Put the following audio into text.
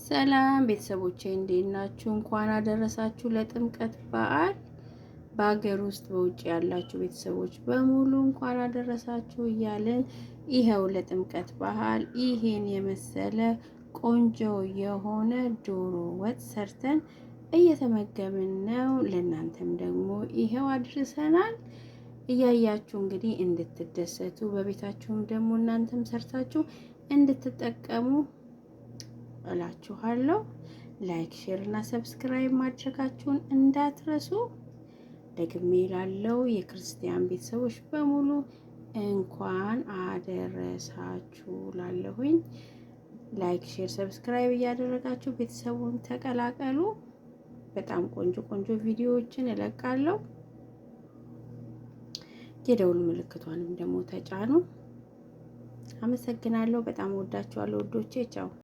ሰላም ቤተሰቦቼ እንዴት ናችሁ? እንኳን አደረሳችሁ ለጥምቀት በዓል። በሀገር ውስጥ በውጭ ያላችሁ ቤተሰቦች በሙሉ እንኳን አደረሳችሁ እያልን ይኸው ለጥምቀት በዓል ይሄን የመሰለ ቆንጆ የሆነ ዶሮ ወጥ ሰርተን እየተመገብን ነው። ለእናንተም ደግሞ ይኸው አድርሰናል። እያያችሁ እንግዲህ እንድትደሰቱ በቤታችሁም ደግሞ እናንተም ሰርታችሁ እንድትጠቀሙ እላችኋለሁ። ላይክ፣ ሼር እና ሰብስክራይብ ማድረጋችሁን እንዳትረሱ። ደግሜ ላለው የክርስቲያን ቤተሰቦች በሙሉ እንኳን አደረሳችሁ ላለሁኝ። ላይክ፣ ሼር፣ ሰብስክራይብ እያደረጋችሁ ቤተሰቡን ተቀላቀሉ። በጣም ቆንጆ ቆንጆ ቪዲዮዎችን እለቃለሁ። የደውል ምልክቷንም ደግሞ ተጫኑ። አመሰግናለሁ። በጣም ወዳችኋለሁ ውዶቼ። ቻው